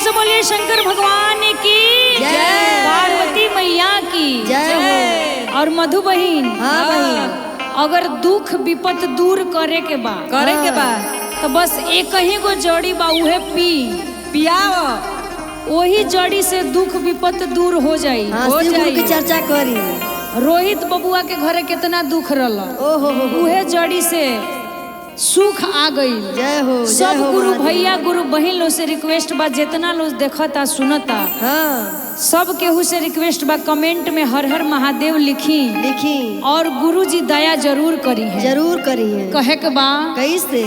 से बोलिए शंकर भगवान की जय, पार्वती मैया की जय। और मधु बहन, हाँ बहन, अगर दुख विपत दूर करे के बा तो बस एक ही गो जड़ी बा, उहे पियाव। वही जड़ी से दुख विपत दूर हो जाई। हो जाई की चर्चा करी। रोहित बबुआ के घरे कितना दुख रहल, उहे जड़ी से सुख आ गई। जय हो। सब गुरु भैया गुरु बहन लोग से रिक्वेस्ट बा, जितना लोग देखता सुनता, हाँ, सब केहू से रिक्वेस्ट बा, कमेंट में हर हर महादेव लिखी और गुरु जी दया जरूर करी है, जरूर करी है। कहे के बा कैसे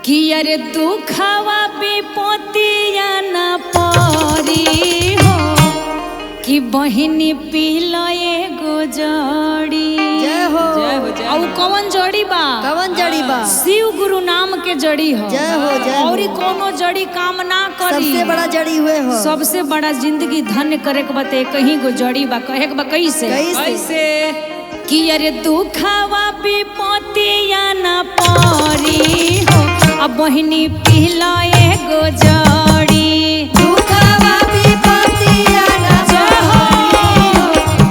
कि अरे दुखवा विपतिया न परी हो कि बहिनी पिला एगो जड़ी। जय हो। और कौन जड़ी बा? कवन जड़ी बा? शिव गुरु नाम के जड़ी हो। जय हो, जय हो। और कोनो जड़ी काम ना करी, सबसे बड़ा जड़ी हुए हो। सबसे बड़ा जिंदगी धन्य करे के बते कहीं गो जड़ी बा। कहे के बा कैसे कि अरे दुखवा विपतिया न परी हो अब बहिनी पिला एगो जड़ी। दुखवा विपतिया न परी हो,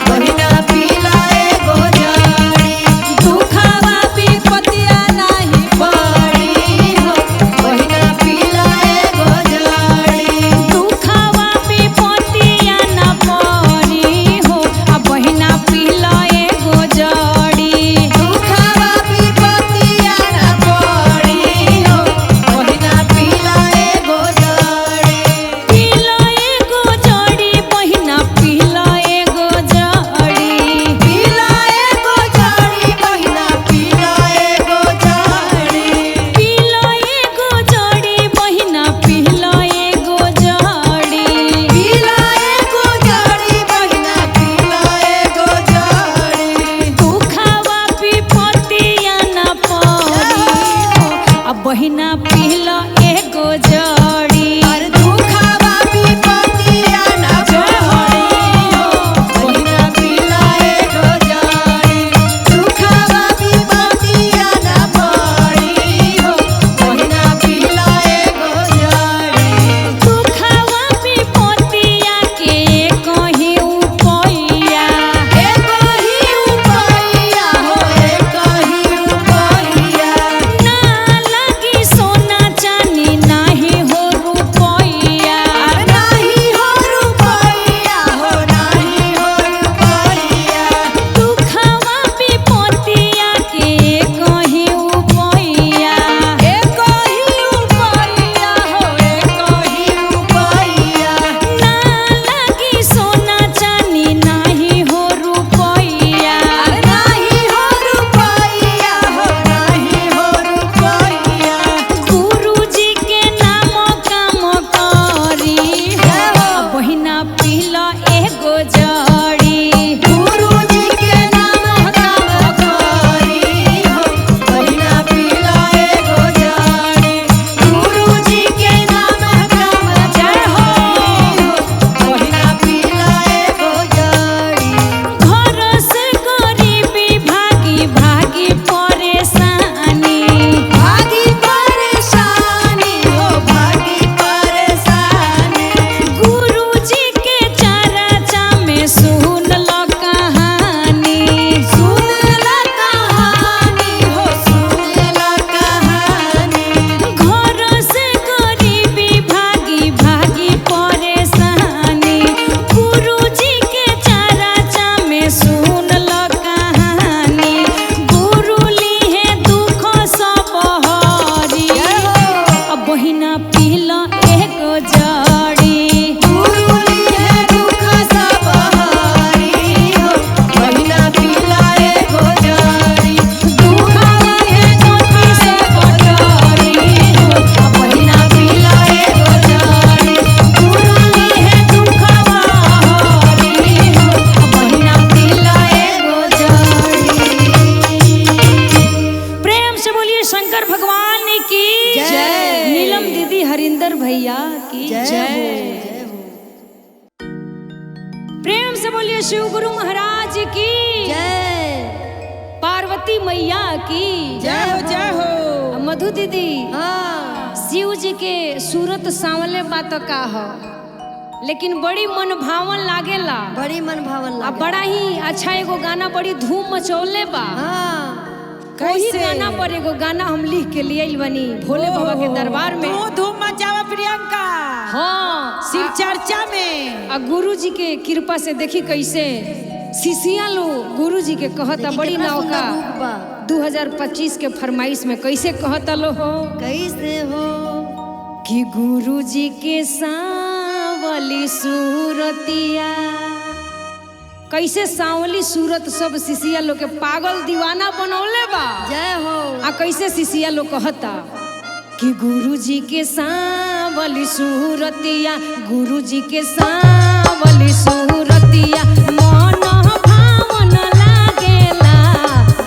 बहिना पिला एगो जड़ी। दुखवा विपतिया नहीं परी हो, बहिना पिला एगो जड़ी। दुखवा विपतिया न परी हो अब बहिना पिला एगो जड़ी। दुखवा विपतिया न परी हो, बहिना पिला एगो जड़ी। पिला एगो जड़ी बहिना पिला एगो जड़ी। पिला एगो जड़ी, बहिना पिला एगो जड़ी। पिला एगो जड़ी बहिना पिला एगो जड़ी। पिला एगो जड़ी, बहिना पिला एगो जड़ी। दुखवा विपतिया न परी हो अब बहिना पिला एगो जड़ी। अरे दुखवा विपतिया न परी हो, बहिना पिला एगो जड़ी। दुखवा विपतिया न परी हो, बहिना पिला एगो जड़ी। दुखवा विपतिया के कहीं उपैया एको ही उपैया हो, एको ही उपैया। ना लगी सोना चांदी नाही हो रुपैया। नाही हो रुपैया हो, नाही हो रुपैया। दुखवा विपतिया के कहीं उपैया एको ही उपैया हो, एको ही उपैया। ना लगी सोना चांदी नाही हो रुपैया। नाही हो रुपैया हो, नाही हो रुपैया। गुरुजी के नाम काम करी अब बहिना पिला एगो जड़ी। गुरुजी के नाम काम करी हो, बहिना पिला एगो जड़ी। गुरुजी के नाम काम करी हो, बहिना पिला एगो जड़ी। घर से गरीबी भागी भागी परेशानी। भागी परेशानी हो, भागी परेशानी। गुरुजी के चर्चा में सुन लो कहानी। सुन ला कहानी हो, सुन ला कहानी। घर से गरीबी भागी भागी परेशानी। गुरुजी के चर्चा में सुन लो कहानी। गुरु ली है दुख सब हरी अब बहिना पिला एगो जड़ी। गुरुली है दुख सब हरी हो, बहिना पिला एगो जड़ी। दुखवा है दुख सब हरी हो, बहिना पिला एगो जड़ी। गुरुली है दुखवा हरी हो, बहिना पिला एगो जड़ी। प्रेम से बोलिए शंकर भगवान की जय। नीलम दीदी हरिंदर भैया की जय हो। प्रेम से बोलिए शिव गुरु महाराज की जय। पार्वती मैया की जय हो, जय हो। मधु दीदी हाँ, शिव जी के सूरत सांवले बात का हो, लेकिन बड़ी मन भावन लागेला, बड़ी मन भावन आ लागे। बड़ा ही अच्छा एगो गाना बड़ी धूम मचौले बा। हाँ वही गाना पर एगो गाना हम लिख के लिए बनी भोले बाबा के दरबार में। तू धूम मचावा प्रियंका। हाँ शिव चर्चा में। आ गुरु जी के कृपा से देखी कैसे शिष्या लोग गुरु जी के कहता बड़ी नौका 2025 के फरमाइश में कैसे कहता लो हो कैसे हो कि गुरु जी के सांवली सूरतिया, कैसे सांवली सूरत सब शिष्या लोग के पागल दीवाना बनौले बा। जय हो। आ कैसे शिष्या लोग कहता कि गुरु जी के सांवली सूरतिया, गुरु जी के सांवली सूरतिया मन भावन लागेला।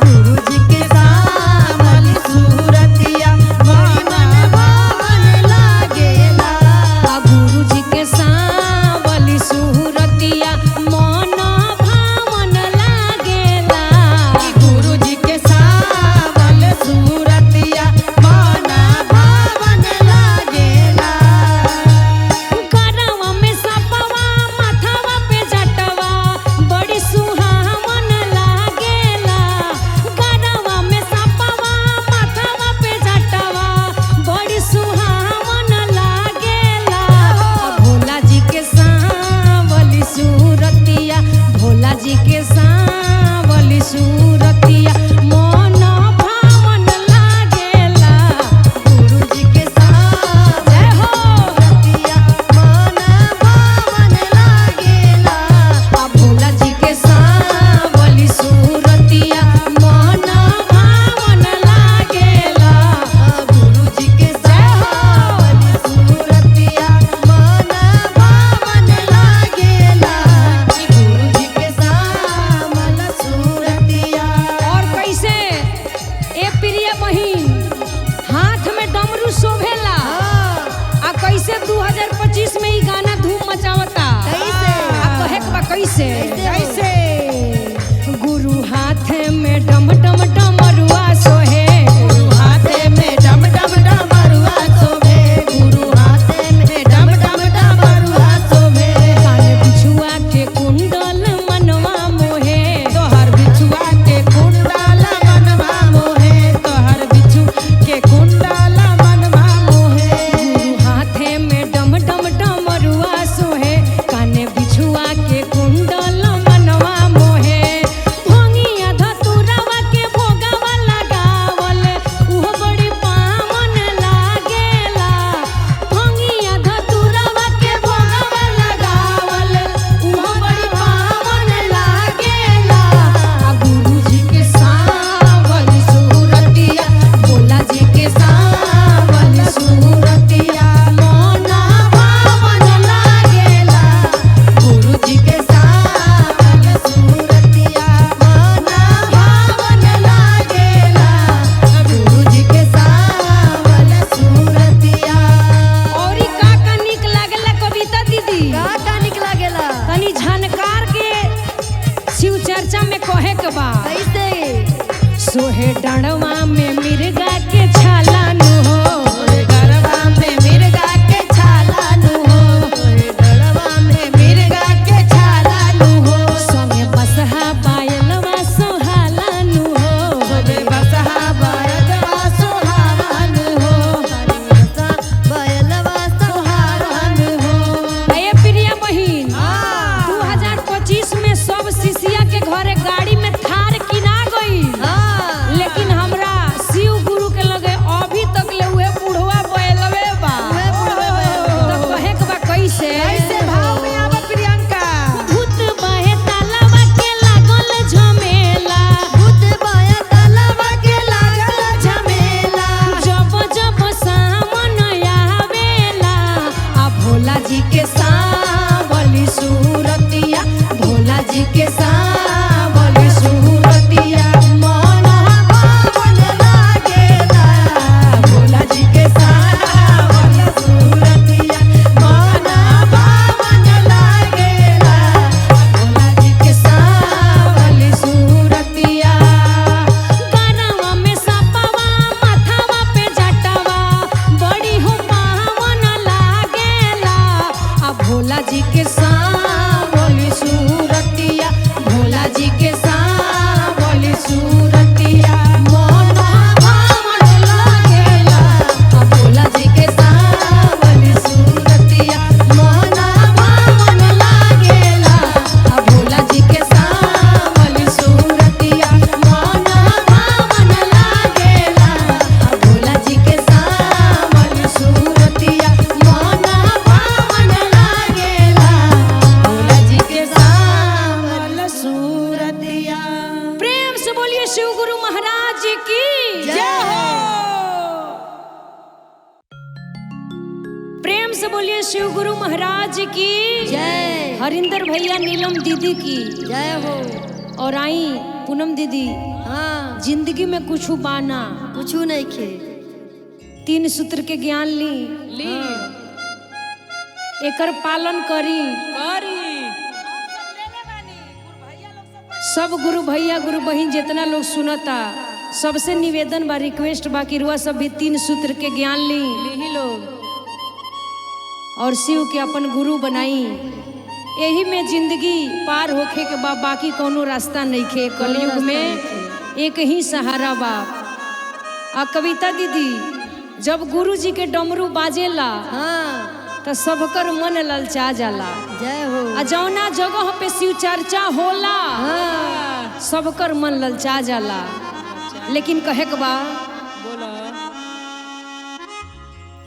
गुरु जी के सांवली सूरतिया मन भावन लागेला। आ गुरु जी के सांवली सूरतिया मन भावन लागेला। गुरु जी के सांवल सूरतिया मन भावन लागेला। गरवा में सपवा माथवा पे जटवा बड़ी सुहावन लागेला। गरवा में सपवा माथवा पे जटवा बड़ी सुहावन लागेला। भोला जी के सांवली सूरतिया, भोला जी के सांवली सूरतिया मन भावन लागेला। गुरु जी के सांवल जय हो। सूरतिया मन भावन लागेला। आ भोला जी के सांवली सूरतिया मन भावन लागेला। गुरु जी के सांवल सूरतिया मन भावन लागेला। गुरु जी के सांवल सूरतिया। और कैसे ए प्रिय बहिन हाथ में डमरू शोभेला। आ कैसे 2025 में ही गाना धूम मचावता। कैसे? आ कहे के बा कैसे कैसे? गुरु हाथ में डम डम डमरुआ सोहे। गुरु हाथे में डम डम डमरुआ शोभे। गुरु हाथे में डम डम डमरुआ शोभे। कान बिछुआ के कुंडल मनवा मोहे। तोहर बिछुआ के कुंडल मनवा मोहे। तोहर बिछु के कुंडल मनवा मोहे। गुरु हाथे में डम डम डमरुआ सोहे। काने बिछुआ के कुंडल मनवा मोहे। भंगिया धतुरवा के भोगवा लगावल उहो बड़ी पावन लागेला। भंगिया धतुरवा के भोगवा लगावल उहो बड़ी पावन लागेला। आ गुरु जी के सांवली सूरतिया, भोला जी के सांवली सूरतिया मन भावन लागेला। गुरु जी के सांवल सूरतिया मन भावन लागेला। गुरु जी के सांवल सूरतिया। औरी का निक लागेला कविता दीदी? का निक लागेला? तनी झनकार के शिव चर्चा में कहे के बा। कैसे? सोहे डणवा में मिर्गा के छाला नु हो। गरबा में मिर्गा के छाला नु हो। गरबा में मिर्गा के छाला नु हो। संगे बसहा पायलवा सोहाला नु हो। सोबे बसहा बयलवा सुहावन हो। हरियसा बयलवा सुहावन हो। ए प्रिय बहिन हाँ। 2025 में सब शिष्या के घरे गाड़ी में थार किना गई। हाँ। लेकिन हमरा शिव गुरु के लगे अभी तक ले उहे बुढ़वा बैलवे बा। उहे बुढ़वे बैलवे। तो कहे के बा कैसे? कैसे भाव में आवा प्रियंका? भूत बहे तालाबा के लागल झमेला। भूत बाया तलवा के लागल झमेला। जब जब सावन आवेला। आ भोला जी के सांवली सूरतिया, भोला जी के सांवली सूरतिया मन भावन लागेला। भोला जी के सांवल सूरतिया मन भावन लागेला। भोला जी के सांवली सूरतिया। गरवा में सपवा माथवा पे जटवा बड़ी हो पावन प्रेम से बोलिए शिव गुरु महाराज की जय। हरिंदर भैया नीलम दीदी की जय हो। और आई पूनम दीदी। हाँ जिंदगी में कुछ बाना कुछ नहीं खे। 3 सूत्र के ज्ञान ली एकर पालन करी। सब गुरु भैया गुरु बहन जितना लोग सुनता सबसे निवेदन बा, रिक्वेस्ट बा कि रुआ सब भी 3 सूत्र के ज्ञान ली लोग और शिव के अपन गुरु बनाई। यही में जिंदगी पार होखे के बा, बाकी कोनो रास्ता नहीं खे। कलयुग में एक ही सहारा बा। आ कविता दीदी जब गुरु जी के डमरू बाजेला हाँ तो सबकर मन ललचा जाला। जय हो। आ जौना जगह पे शिव चर्चा होला हाँ सबकर मन ललचा जाला। लेकिन कहे के बा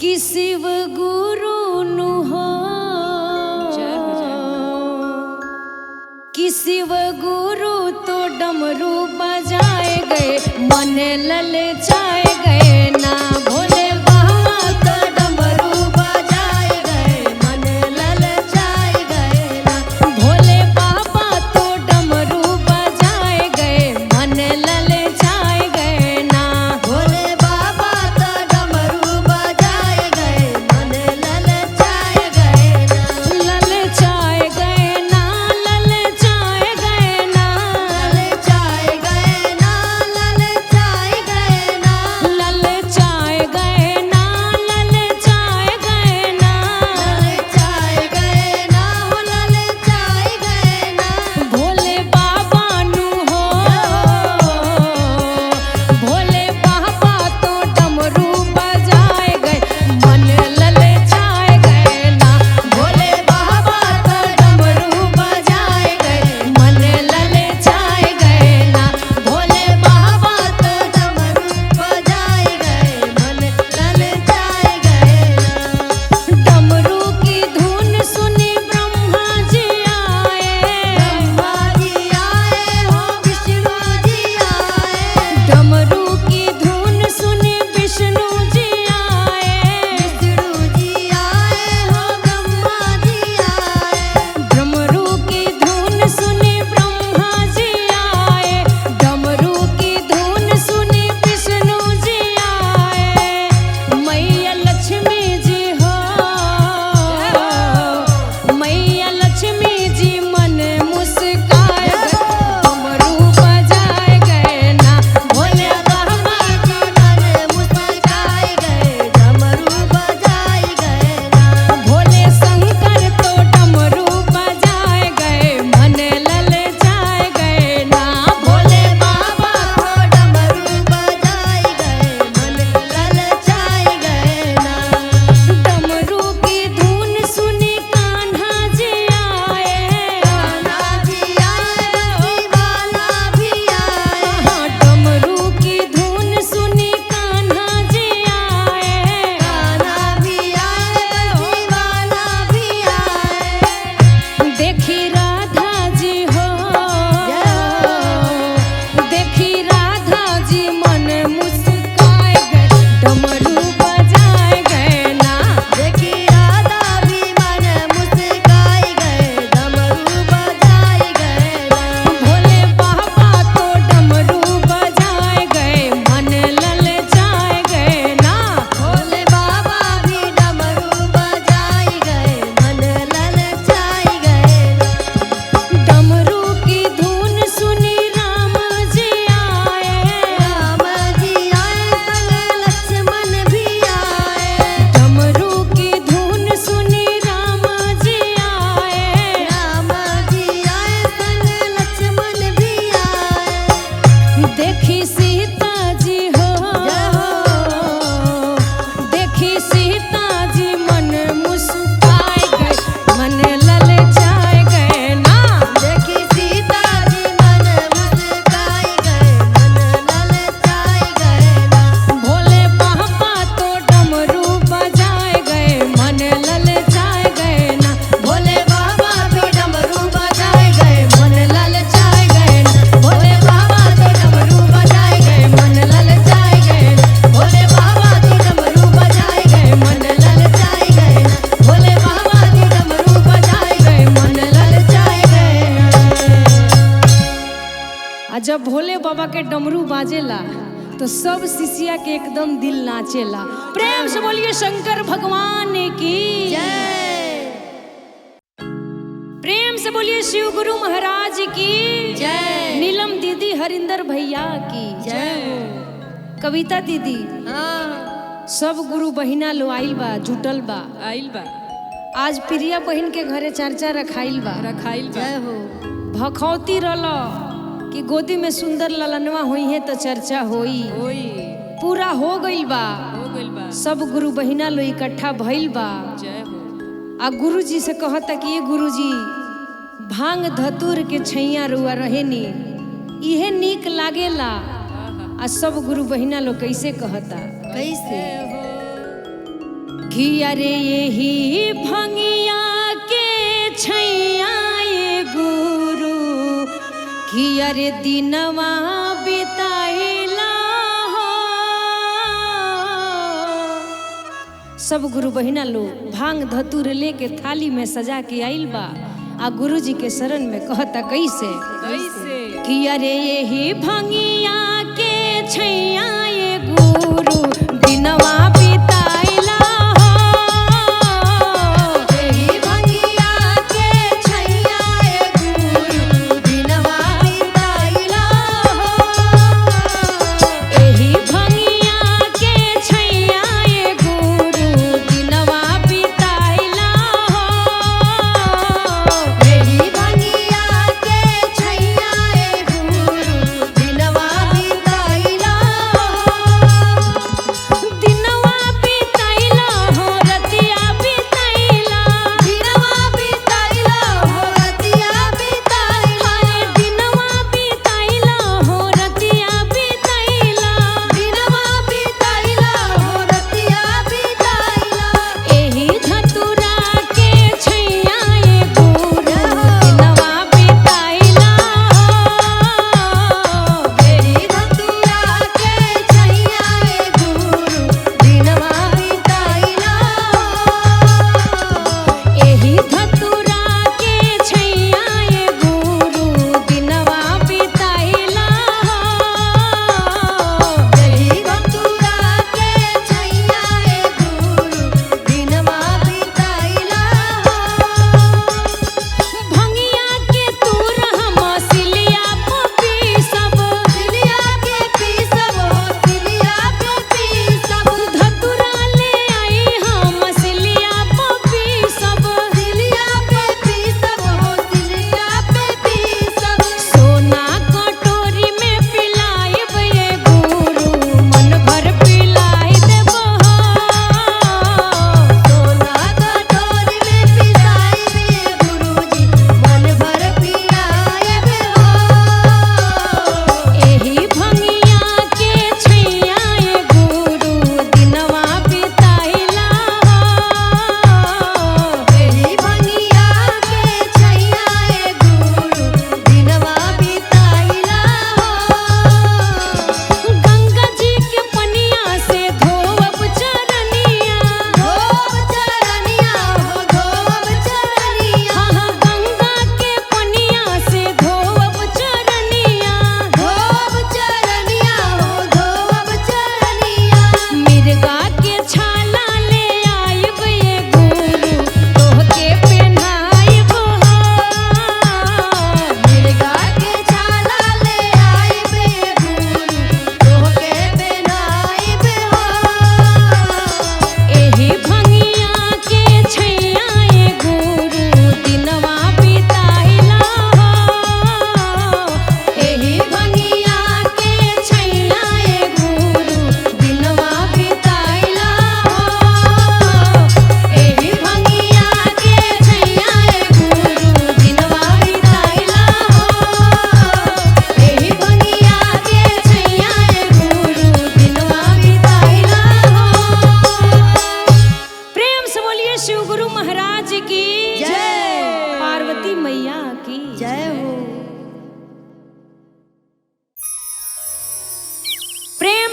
कि शिव गुरु नु हो, कि शिव गुरु तो डमरू बजाए गए मन ललचाए गए ना। भोले बाबा तो डमरू बजाए गए मन ललचाए गए ना। भोले बाबा तो डमरू बजाए गए मन ललचाए गए ना। भोले बाबा तो डमरू बजाए गए मन ललचाए गए बाबा के डमरू बाजेला तो सब शिष्या के एकदम दिल नाचेला। प्रेम से बोलिए शंकर भगवान की जय। प्रेम से बोलिए शिव गुरु महाराज की जय। नीलम दीदी हरिंदर भैया की जय। कविता दीदी हाँ सब गुरु बहिना लो आइल बा, जुटल बा। आइल बा आज प्रिया बहन के घरे चर्चा रखाइल बा। जय हो। भखौती रहल कि गोदी में सुंदर ललनवा हुई है तो चर्चा होई पूरा हो गइल बा। सब गुरु बहिना लो इकट्ठा भइल बा। जय हो। आ गुरु जी से कहता कि ये गुरु जी भांग धतूर के छैया रुआ रहेनी इहे नीक लागेला। आ सब गुरु बहिना लो कैसे कहता कैसे कि अरे यही भंगिया के छैया ये गुरु कि अरे दिनवा बिताइला हो। सब गुरु बहिना लो भांग धतूर लेके थाली में सजा के आइल बा। आ गुरु जी के शरण में कहता कैसे कि अरे यही भंगिया के छैया ये गुरु दिनवा बिताइला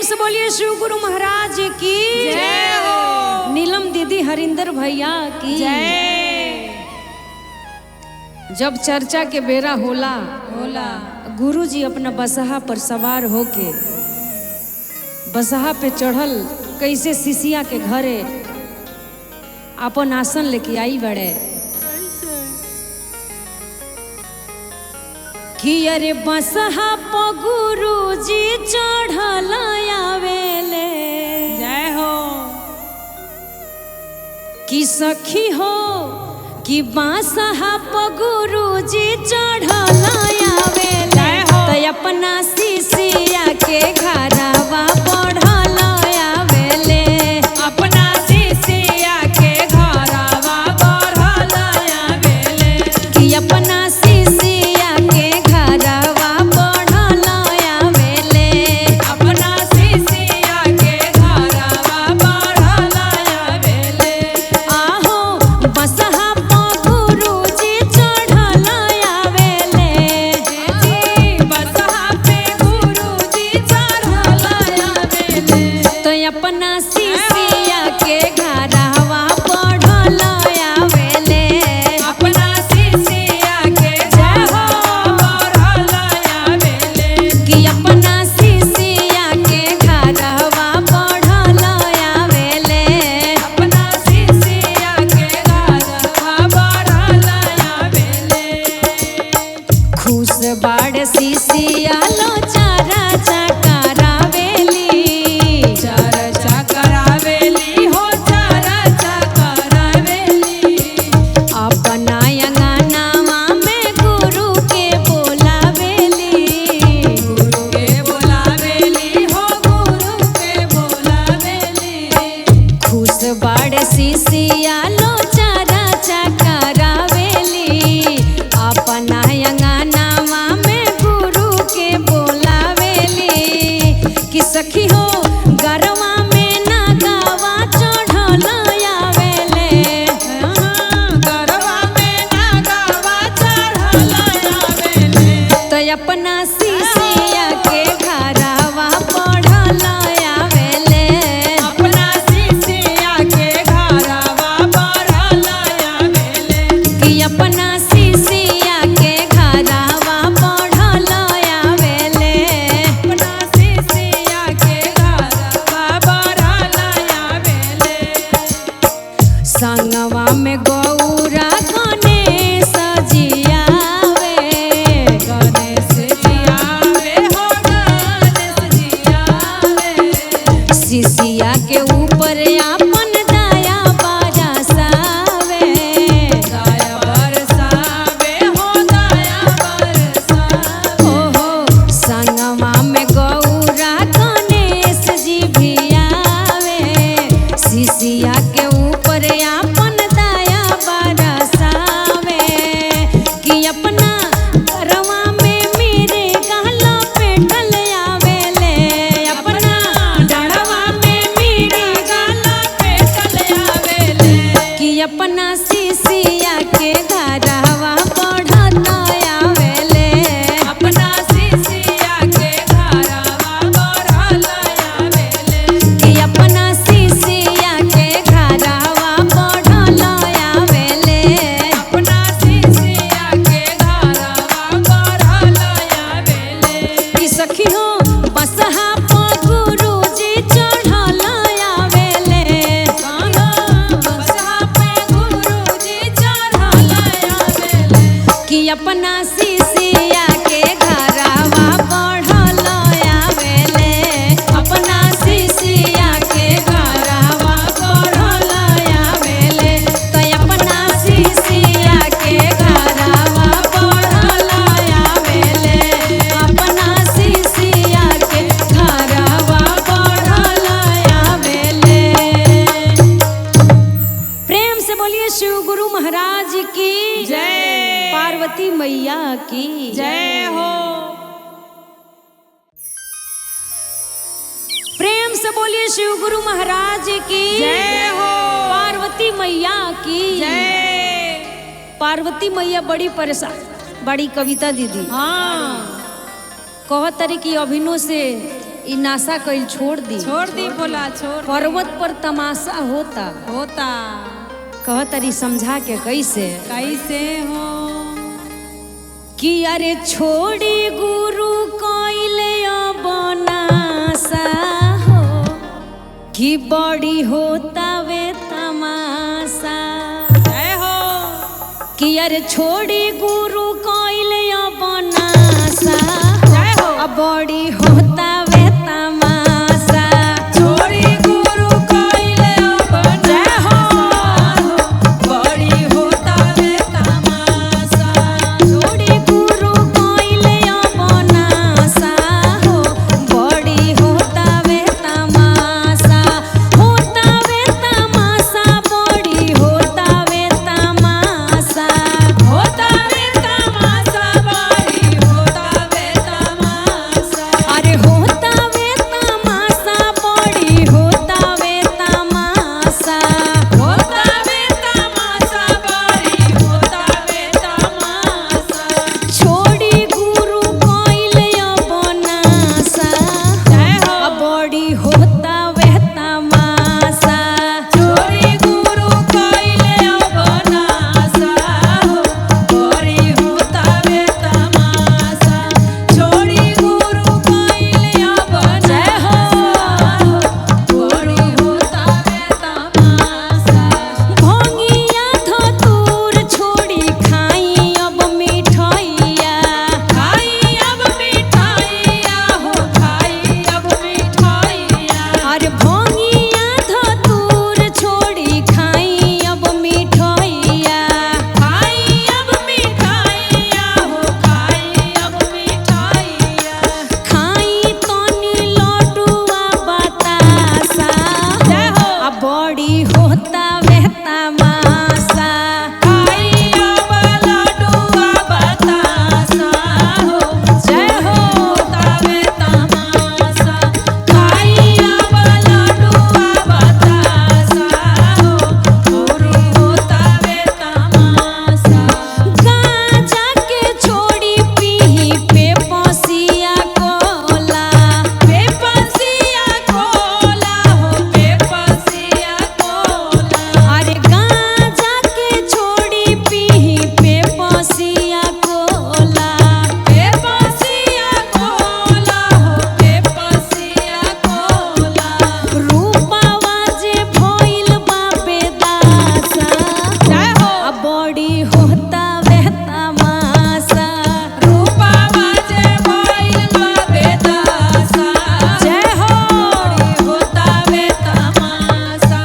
से बोलिए शिव गुरु महाराज की जय हो। नीलम दीदी हरिंदर भैया की जय। जब चर्चा के बेरा होला होला गुरुजी अपना बसहा पर सवार होके बसहा पे चढ़ल कैसे शिष्या के घरे अपन आसन लेके आई बड़े कि अरे बसहा प गुरुजी चढ़ल आवेले। जय हो। कि सखी हो कि बसहा प गुरुजी चढ़ल आवेले तो अपना शिष्या के घरवा बढ़ल आवेले। अपना शिष्या के घरवा बढ़ल आवेले। कि अपना शिष्या के घरवा बढ़ल आवेले। अपना शिष्या के घरवा बढ़ल आवेले। आहो बसहा प गुरुजी चढ़ल आवेले। जी बसहा पे गुरुजी चढ़ल आवेले। तो अपना शिष्या के घरवा बढ़ल आवेले। अपना शिष्या के घरवा बढ़ल आवेले। कि अपना शिष्या के घरवा बढ़ल आवेले। अपना शिष्या के घरवा बढ़ल आवेले। खुश बाड़ शिष्या लो चारा चकरावेली। चर्चा करावेली हो चर्चा करावेली। अपना अंगनावा में गुरु के बोलावेली। गुरु के बोलावेली हो गुरु के बोलावेली। खुश बाड़ शिष्या लो चारा चकरावेली। अपना अंगनावा में गुरु के बोलावेली। कि सखी हो गरवा में नागावा चढ़ल आवेले। गरवा में नागवा चढ़ल आवेले। तो अपना शिष्या के घरवा बढ़ल आवेले। अपना शिष्या के घरवा बढ़ल आवेले। कि अपना शिष्या के घरवा बढ़ल आवेले। अपना शिष्या के घरवा बढ़ल आवेले। संगवा में गौरा गणेश जियावे। गणेश जी आवे हो गणेश जी आवे। शिष्या के ऊपर अपन दया बरसावे। दया बरसावे हो दया बरसावे। ओहो संगवा में गौरा गणेश जी भी आवे। शिष्या के ऊपर अपन दया बरसावे। कि अपना घरवा में मेरे गहला पेटल आवेले। अपना डढ़वा में मेरे गला पेटल आवेले। कि अपना शिष्या के घरवा बढ़त आवेले। अपना शिष्या के घरवा बढ़ल आवेले। कि अपना शिष्या के घरवा बढ़ल आवेले। अपना शिष्या के घरवा बढ़ल आवेले। कि सखी हो बसहा प गुरुजी चढ़ल आवेले। बसहा पे गुरुजी चढ़ल आवेले। कि अपना शिष्या के घरवा बढ़ल आवेले। अपना शिष्या के घरवा बढ़ल आवेले। तो अपना शिष्या के घरवा बढ़ल आवेले। अपना शिष्या के घरवा बढ़ल आवेले। प्रेम से बोलिए शिव गुरु महाराज की जय। पार्वती मैया की जय हो। प्रेम से बोलिए शिव गुरु महाराज की जय हो। पार्वती मैया की जय। पार्वती मैया बड़ी परेशान बड़ी कविता दीदी हाँ कहत तरी कि अभिनो से ई नासा कइल छोड़ दी। छोड़ दी बोला छोड़। पर्वत पर तमाशा होता होता कहत तरी समझा के कैसे कैसे हो कि अरे छोड़ी गुरु कोइले बनासा हो कि बड़ी होता वे तमाशा हो कि अरे छोड़ी गुरु कोइले बनासा हो बड़ी होता वे तमाशा छोड़ी गुरु कोइले बनासा हो बड़ी होता वे तमाशा छोड़ी गुरु कोइले बनासा हो बड़ी होता वे तमाशा बड़ी होता वे तमाशा बड़ी होता वे तमाशा अरे होता वे तमाशा बड़ी होता वे तमाशा बड़ी होता वे तमाशा छोड़ी गुरु कोइले बनासा बड़ी होता वे तमाशा छोड़ी गुरु कोइले बनासा बड़ी होता वे तमाशा छोड़ी गुरु कोइले बनासा बड़ी होता वे तमाशा भोंगिया धतूर छोड़ी खाई अब मिठाइया हो खाई अब मिठाइया अरे भोंगिया धतूर छोड़ी खाई अब मिठाइया हो खाई अब मिठाइया खाई तनी लड्डुआ बतासा अब बड़ी होता वे तमाशा खाई अब लड्डुआ बतासा हो जय होता वे तमाशा खाई अब लड्डुआ बतासा हो बड़ी होता वे तमाशा गांजा के छोड़ी पीही पे पसिया कोला हो पे पसिया कोला अरे गांजा के छोड़ी पीही पे पसिया कोला हो पे पसिया कोला रूपावा जे भइल बापे दासा अब बड़ी होता वे तमाशा रूपावा जे भइल बापे दासा जय हो बड़ी होता वे तमाशा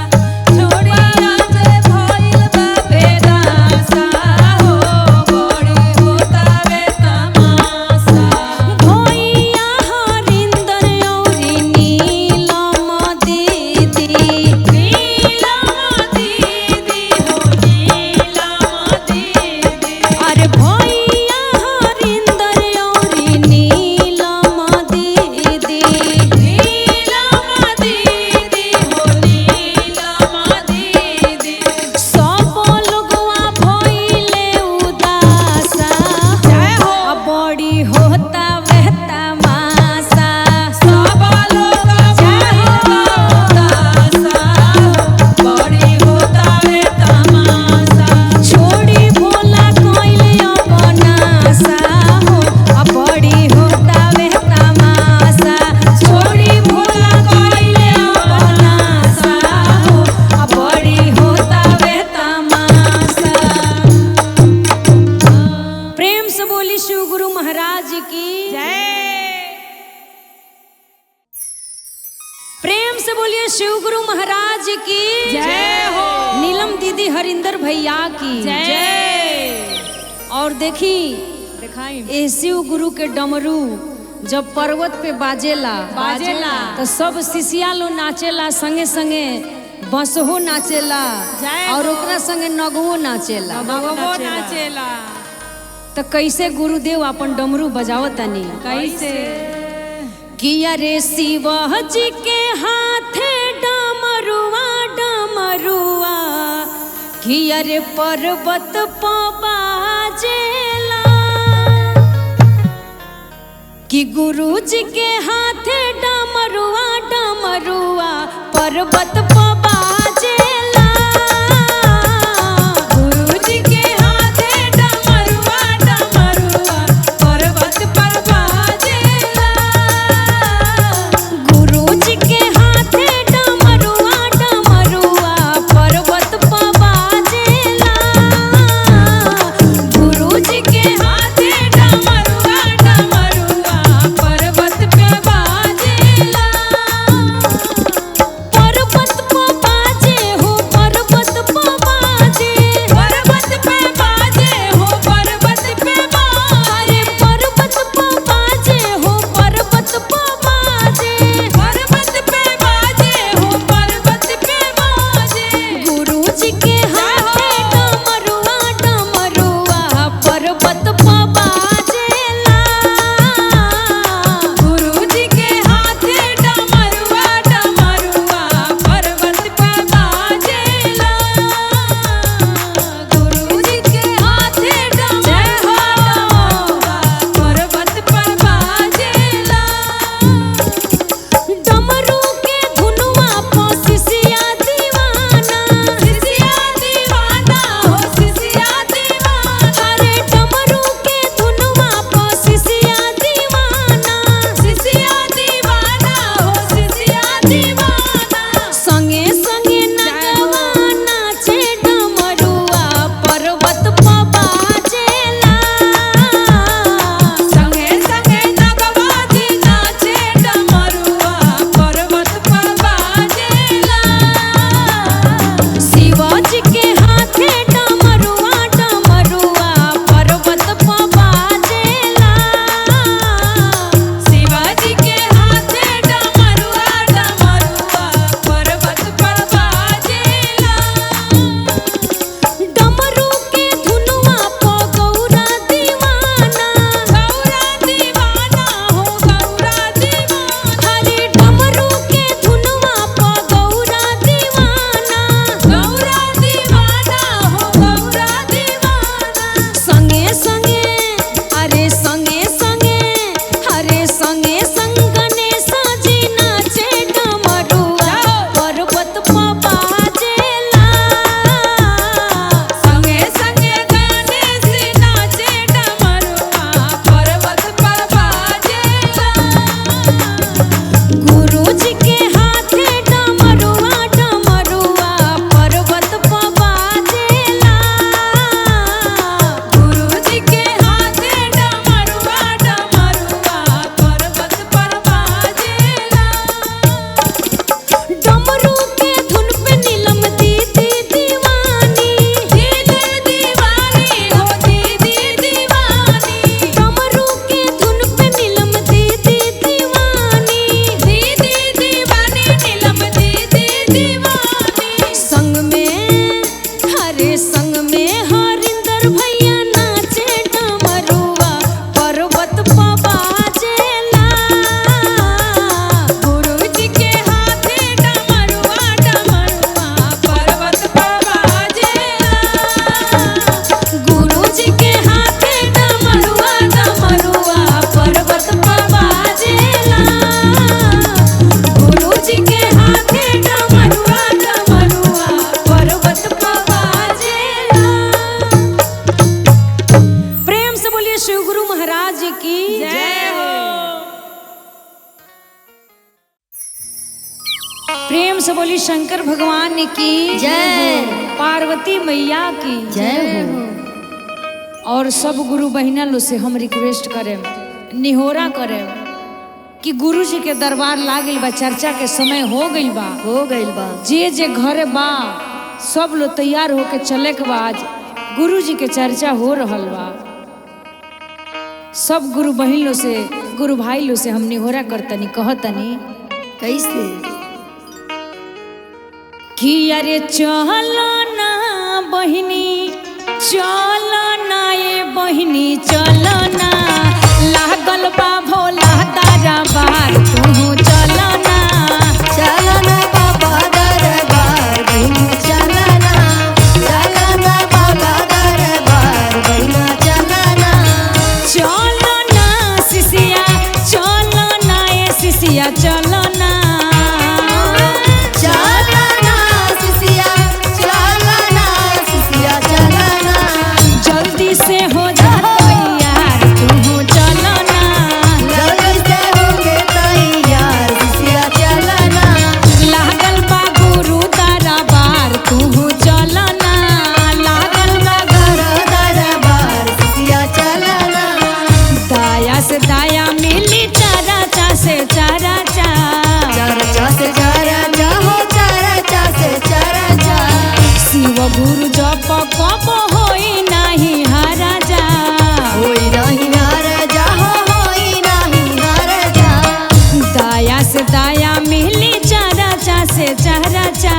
छोड़िया जे भइल बापे दासा हो बड़ी होता वे तमाशा भैया हरिंदर औरी नीलम दीदी अरे भैया हरिंदर औरी नीलम दीदी सब लोगवा भइले उदासा अब बड़ी होता वे तमाशा सब लोग बड़ी होता वे तमाशा छोड़ी भोला कोइले बनासा हो अब बड़ी होता वे तमाशा छोड़ी भोला कोइले बनासा हो अब बड़ी होता वे तमाशा प्रेम से बोली शिव गुरु महाराज की प्रेम से बोलिए शिव गुरु महाराज की जय हो नीलम दीदी हरिंदर भैया की जय और देखी ए शिव गुरु के डमरू जब पर्वत पे बाजेला तो सब शिष्या लोग नाचेला संगे संगे बसहो नाचेला और ओकरा संगे नगवो नाचेला तो कैसे गुरुदेव अपन डमरू बजावतनी कैसे कि अरे शिव जी के हाथे डमरुआ कि अरे पर्वत प बाजेला कि गुरु जी के हाथे डमरुआ पर्वत प बाजेला गुरु जी के हाथे डमरुआ जी के हाथे डमरुआ डमरुआ पर्वत पर बाजेला। गुरु जी के हाथे डमरुआ डमरुआ पर्वत पर बाजेला। गुरु जी के हाथे डमरुआ डमरुआ पर्वत पर बाजेला। डमरू के धुनुआ पो शिष्या दीवाना, शिष्या दीवाना हो शिष्या दीवाना। अरे डमरू के धुनुआ पो शिष्या दीवाना, शिष्या दीवाना हो शिष्या दीवाना। संगे संगे नगवा नाचे डमरुआ पर्वत पर बाजेला। संगे संगे नगवा जी नाचे डमरुआ पर्वत पर बाजेला। शिवाजी के हाथे डमरुआ डमरुआ पर्वत पर बाजेला। शिवाजी के हाथे डमरुआ डमरुआ पर्वत पर बाजेला। डमरू के धुनुआ पो गौरा दीवाना, गौरा दीवाना हो गौरा दीवाना। हरे डमरू के धुनुआ पो गौरा दीवाना। गौरा दीवाना हो गौरा दीवाना। संगे संगे अरे संगे संगे हरे संगे संगने साजी नाचे डमरुआ पर्वत पर बाजेला। संगे संगे गाने से नाचे डमरुआ पर्वत पर बाजेला। गुरु जी के हाथे डमरुआ डमरुआ पर्वत पर बाजेला। गुरु जी के हाथे डमरुआ डमरुआ पर्वत पर बाजेला। डमरू के धुन पे नीलम दीदी दीवानी, दीदी दीवानी हो दीदी दीवानी। डमरू के धुन पे नीलम दीदी दीवानी। दीदी दीवानी नीलम दीदी दीवानी। संग में हरे संग में हरिंदर भैया नाचे डमरुआ पर्वत पर बाजेला। गुरु जी के हाथे डमरुआ डमरुआ पर्वत पर बाजेला। गुरु जी के हाथे डमरुआ डमरुआ पर्वत पर बाजेला। गुरु जी के हाथे डमरुआ डमरुआ पर्वत पर बाजेला। प्रेम से बोलिए शिव गुरु महाराज की जय हो। प्रेम से बोली शंकर भगवान की जय। पार्वती मैया की जय हो। और सब गुरु बहिना लो से हम रिक्वेस्ट करे निहोरा करे कि गुरु जी के दरबार लागल बा, चर्चा के समय हो गइल बा। जे जे घरे बा सब लोग तैयार होके चले के बाद गुरु जी के चर्चा हो रहल बा। सब गुरु बहिन लो से गुरु भाई लो से हम निहोरा करतनी कहतनी कैसे? कि अरे चलो ना बहिनी चलो ना ये बहिनी चलो ना लागल बा भोला तारा बार तू चलो ना। चलो ना बाबा दरबार बहिना चलो ना। चलो ना बाबा दरबार बहिना चलो ना। चलो ना शिष्या चलो ना ये शिष्या चलो ना। चलो ना शिष्या चलो ना शिष्या चलो ना। जल्दी से हो जा तैयार तू चलो ना। जल्दी से होके तैयार शिष्या चलो ना। लागल बा गुरु तारा बार तू चलो ना। लागल बा दरबार शिष्या चलो ना। दाया से दाया मिली चारा चा से चारा चा। चरचा से चरचा हो चरचा से चरचा। शिव गुरु जप कब होई नाही हारा जा। होई नहीं हार जा हो होई नहीं हार जा। दाया से दाया मिली चारा चा से चारा चा।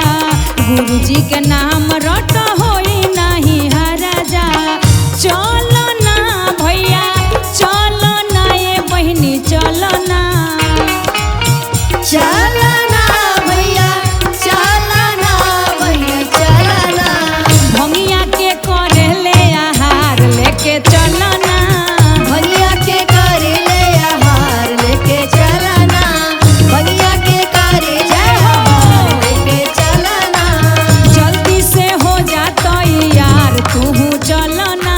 गुरु जी के नाम रो तू चलना।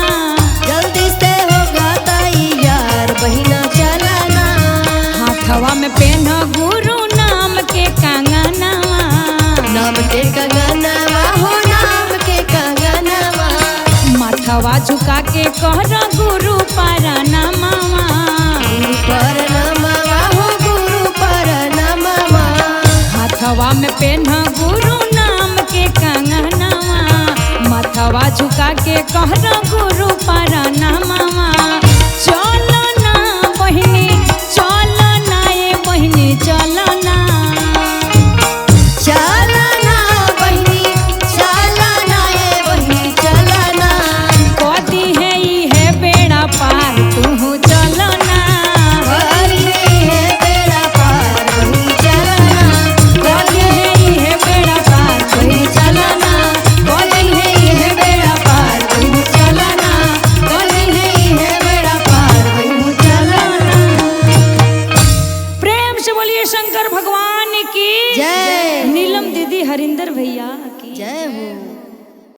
जल्दी से होगा तैयार बहिना चलना। हाथवा में पेन गुरु नाम के कंगनवा। नाम के कंगनवा हो नाम के कंगनवा। माथवा झुका के कहर गुरु परनामवा। गुरु परनामवा हो गुरु परनामवा। हाथवा में पेन गुरु नाम के कंगनवा। माथवा झुका के कहर गुरु परनामवा। चलना बहिनी चलना ए बहिनी चलना। चलना बहिनी चलना ए बहिनी चलना। कदी है ये बेड़ा पार तू चलना। हरि है बेड़ा पार बहिनी चलना। कदी है ये बेड़ा पार तू चलना। कदी है ये बेड़ा पार बहिनी चलना। कदी है ये बेड़ा पार बहिनी चलना। प्रेम से बोलिए शंकर भगवान की जय। नीलम दीदी हरिंदर भैया की जय हो।